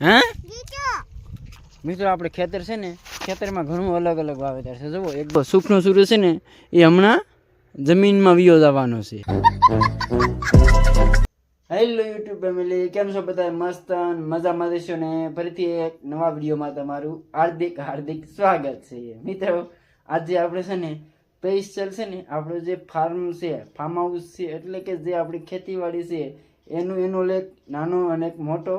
હા મિત્રો આપણે ખેતર છે ને, ખેતરમાં ઘણું અલગ અલગ વાવેતર છે. જુઓ એક સુખનો સૂર્ય છે ને એ હમણાં જમીનમાં વિયો જવાનો છે. હેલો યુટ્યુબ ફેમિલી, કેમ છો બધા? મસ્ત મજામાં રહેશો ને? ફરીથી એક નવા વિડીયોમાં તમારું હાર્દિક સ્વાગત છે. મિત્રો આજે આપણે છે ને સ્પેશિયલ છે ને આપણું જે ફાર્મ છે, ફાર્મ હાઉસ છે, એટલે કે જે આપણી ખેતીવાડી છે એનો એક નાનો અને એક મોટો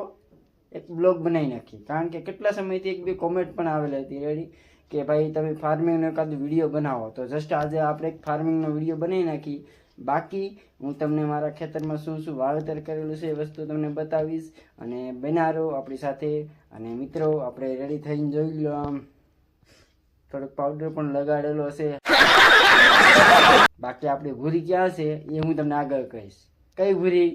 એક બ્લોગ બનાવી નાખી. કારણ કે કેટલા સમયથી એક બે કોમેન્ટ પણ આવેલી હતી રેડી કે ભાઈ તમે ફાર્મિંગનો એકાદ વિડીયો બનાવો. તો જસ્ટ આજે આપણે એક ફાર્મિંગનો વિડીયો બનાવી નાખી. બાકી હું તમને મારા ખેતરમાં શું શું વાવેતર કરેલું છે એ વસ્તુ તમને બતાવીશ અને બના રહો આપણી સાથે. અને મિત્રો આપણે રેડી થઈને જોઈ લો, આમ થોડોક પાવડર પણ લગાડેલો હશે. બાકી આપણી ભૂરી ક્યાં છે એ હું તમને આગળ કહીશ. કઈ ભૂરી?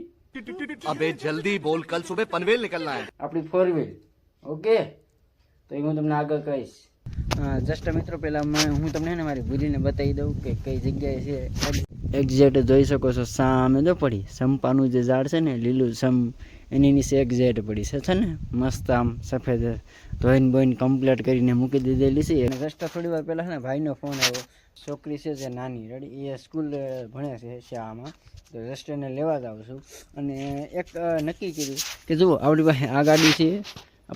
अबे जल्दी बोल, कल सुबह पनवेल निकलना है. આપણી 4 વ્હીલ. ઓકે, તો એ હું તમને આગળ કહીશ. જસ્ટ મિત્રો પહેલાં હું તમને ને મારી ભૂરીને બતાવી દઉં કે કઈ જગ્યાએ છે. એક્ઝેક્ટ જોઈ શકો છો, સામે જો પડી સંપાનું જે ઝાડ છે ને લીલું સમ, એની નીચે એક્ઝેક્ટ પડી છે ને મસ્ત આમ સફેદ ધોઈને બોઈને કમ્પ્લીટ કરીને મૂકી દીધેલી છે. અને જસ્ટ થોડી વાર પહેલાં ને ભાઈનો ફોન આવ્યો. છોકરી છે જે નાની રેડી, એ સ્કૂલ ભણે છે શાળામાં, તો જસ્ટ એને લેવા જ આવું છું. અને એક નક્કી કર્યું કે જુઓ આપણી પાસે આ ગાડી છે,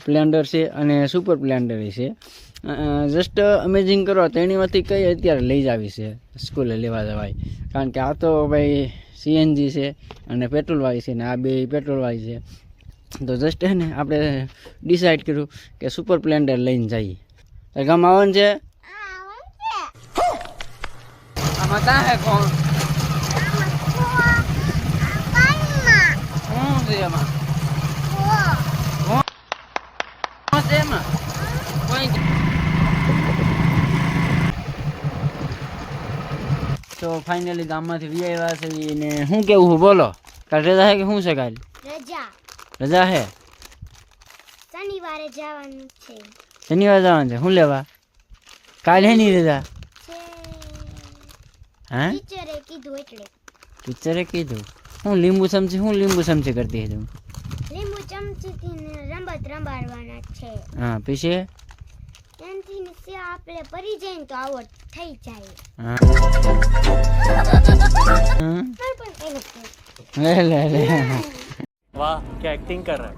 સ્પ્લેન્ડર છે અને સુપર સ્પ્લેન્ડર છે. જસ્ટ અમેઝિંગ કરો તો એનીમાંથી કઈ અત્યારે લઈ જ આવી છે સ્કૂલે લેવા જવાય. કારણ કે આ તો ભાઈ સીએનજી છે અને પેટ્રોલવાળી છે ને આ બે પેટ્રોલવાળી છે. તો જસ્ટ હે ને આપણે ડિસાઈડ કર્યું કે સુપર સ્પ્લેન્ડર લઈને જઈએ. ગામ આવવાનું છે. આમાં તા હે કોણ? શું છે એમાં? એમાં તો ફાઇનલી ગામમાંથી વી આવ્યા છે ને શું કેવું બોલો? કાલ રજા હે કે શું છે? કાલ રજા હે, શનિવારે જવાનું છે. શનિવારે જવાનું છે. શું લેવા? કાલ હે ની રજા? હા, ટીચરે કીધું એટલે. ટીચરે કીધું. હું લીંબુ ચમચી કરતી હતી. લીંબુ ચમચીથી રમત રમાડવાના છે. હા, પછી એનથી નીચે આપણે પડી જઈને તો આવો થઈ જાય. હા वाह क्या एक्टिंग कर रहा है.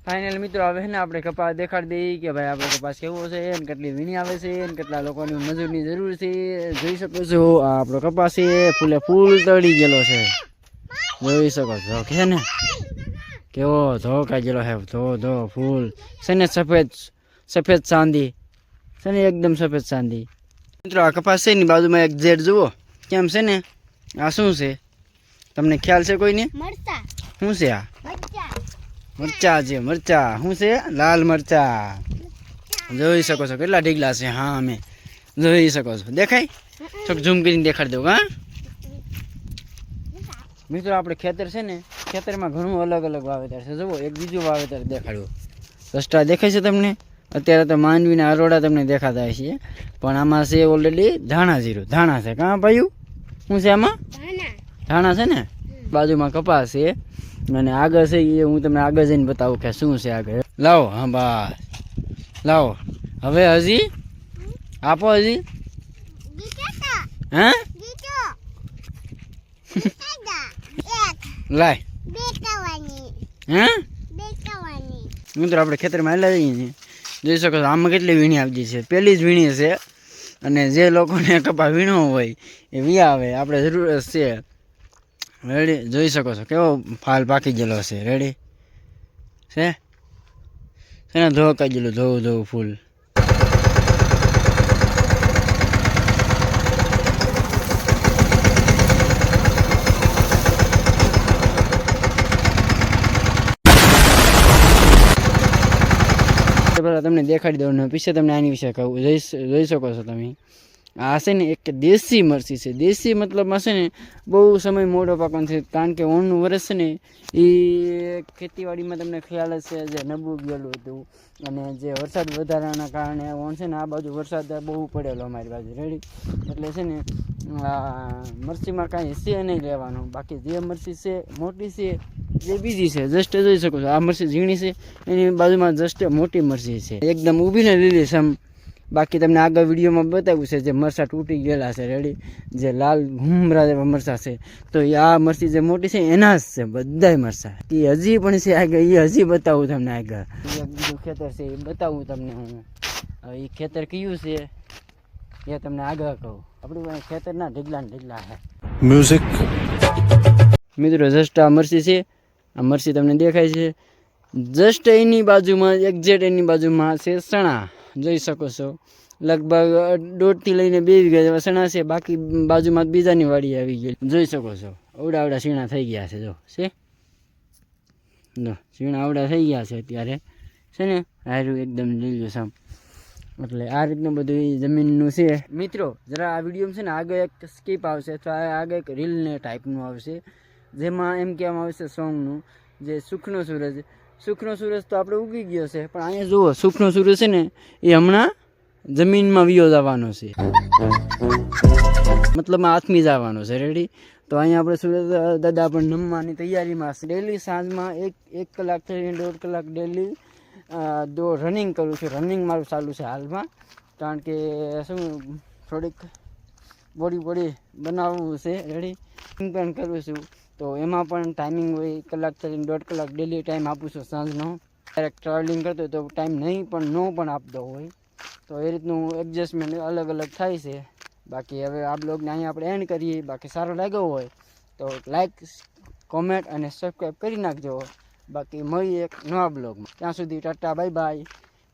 ફાઇનલ મિત્રો હવે ને આપણે કપાસ દેખાડી દઈએ કે ભાઈ આપણે કપાસ કેવો છે ને કેટલી વીણી આવે છે ને કેટલા લોકોની મજૂરની જરૂર છે. જોઈ શકો છો આ આપણો કપાસ છે, ફૂલે ફૂલ તળી ગયેલો છે. જોઈ શકો છો કે ને કેવો ધો કાઈ ગયેલો છે. ધો ફૂલ છે ને સફેદ ચાંદી છે ને, એકદમ સફેદ ચાંદી. મિત્રો આ કપાસ છે ની બાજુમાં એક ઝેડ જુઓ કેમ છે ને. આ શું છે તમને ખ્યાલ છે કોઈને? મરચા. શું છે આ? મરચા. મરચા છે, મરચા. શું છે? લાલ મરચા. જોઈ શકો છો કેટલા ઢીગલા છે. હા અમે જોઈ શકો છો. દેખાય? થોડુંક ઝૂમ કરીને દેખાડી દઉં. હા મિત્રો આપણે ખેતર છે ને, ખેતરમાં ઘણું અલગ અલગ વાવેતર છે. જુઓ એક બીજું વાવેતર દેખાડ્યું. રસ્તા દેખાય છે તમને? અત્યારે તો માંડવીના અરોડા તમને દેખાતા હશે, પણ આમાં છે ઓલરેડી ધાણા જીરું. ધાણા છે કાં ભાઈ? શું છે આમાં? ધાણા છે ને. બાજુમાં કપાસ છે અને આગળ છે એ હું તમને આગળ જઈને બતાવું કે શું છે આગળ. લાવો. હા બસ લાવો. હવે હજી આપો. હજી હા લાય. હા મિત્રો આપણે ખેતરમાં હેલા જઈએ છીએ. જોઈ શકો છો આમાં કેટલી વીણી આવી છે. પહેલી જ વીણી છે અને જે લોકોને કપા વીણવો હોય એ વી આવે. આપણે જરૂર છે. રેડી જોઈ શકો છો કેવો ફાલ પાકી ગયેલો છે. રેડી છે ને ધો કાઈ ગયેલું ધોવું ફૂલ. પહેલાં તમને દેખાડી દઉં ને પછી તમને આની વિશે કહું. જોઈ શકો છો તમે આ છે ને એક દેશી મરચી છે. દેશી મતલબમાં છે ને બહુ સમય મોડો પાકવાનો છે, કારણ કે ઓણનું વરસ છે ને એ ખેતીવાડીમાં તમને ખ્યાલ જ છે જે નબળું ગયેલું હતું, અને જે વરસાદ વધારાના કારણે ઓણ છે ને આ બાજુ વરસાદ બહુ પડેલો અમારી બાજુ રેડી. એટલે છે ને આ મરચીમાં કાંઈ છે નહીં લેવાનું. બાકી જે મરચી છે મોટી છે જે બીજી છે જસ્ટ જોઈ શકો છો. આ મરચી ઝીણી છે, એની બાજુમાં જસ્ટ મોટી મરચી છે એકદમ ઊભી ને લીલી સમ. બાકી તમને આગળ વિડીયોમાં બતાવ્યું છે જે મરચાં તૂટી ગયેલા છે રેડી, જે લાલ ઘૂમરા જેવા મરચાં છે. તો એ આ મરચી જે મોટી છે એના જ છે બધાય મરચાં. એ હજી પણ છે આગળ, એ હજી બતાવું તમને આગળ. બીજું ખેતર છે એ બતાવું તમને હું. હવે એ ખેતર કયું છે એ તમને આગળ કહું. આપણી પાસે ખેતરના ઢગલા ને ઢગલા છે. म्यूजिक મિત્રો જસ્ટ આ મરચી છે, આ મરચી તમને દેખાય છે. જસ્ટ એની બાજુમાં એક્ઝેક્ટ એની બાજુમાં છે ચણા, જોઈ શકો છો. લગભગ 1.5 થી લઈને 2 વીઘા જેવા ચણા છે. બાકી બાજુમાં બીજાની વાડી આવી ગઈ, જોઈ શકો છો. અવડા સીણા થઈ ગયા છે. જો સીણા આવડા થઈ ગયા છે અત્યારે છે ને, હારું એકદમ લીલું સામ. એટલે આ રીતનું બધું એ જમીનનું છે. મિત્રો જરા આ વિડીયો છે ને આગળ એક સ્કીપ આવશે, તો આગળ એક રીલને ટાઈપનું આવશે, જેમાં એમ કહેવામાં આવશે સોંગનું જે સુખનો સૂરજ. સુખનો સૂરજ તો આપણે ઉગી ગયો છે, પણ અહીંયા જુઓ સુખનો સૂરજ છે ને એ હમણાં જમીનમાં વિયો જવાનો છે, મતલબ આથમી જવાનો છે રેડી. તો અહીંયા આપણે સૂરજ દાદા પણ નમવાની તૈયારીમાં છે. ડેલી સાંજમાં એક કલાક થઈને 1.5 કલાક ડેલી રનિંગ કરું છું. રનિંગ મારું ચાલુ છે હાલમાં, કારણ કે શું થોડીક બોડી બનાવવું છે રેડી. પણ કરું છું તો એમાં પણ ટાઈમિંગ હોય 1 કલાક થઈને 1.5 કલાક ડેલી ટાઈમ આપું છું સાંજનો. ક્યારેક ટ્રાવેલિંગ કરતો હોય તો ટાઈમ નહીં પણ આપતો હોય, તો એ રીતનું એડજસ્ટમેન્ટ અલગ અલગ થાય છે. બાકી હવે આ બ્લોગને અહીંયા આપણે એન્ડ કરીએ. બાકી સારો લાગ્યો હોય તો લાઈક, કોમેન્ટ અને સબસ્ક્રાઈબ કરી નાખજો. બાકી મળીએ એક નવા બ્લોગમાં. ત્યાં સુધી ટાટા બાય બાય.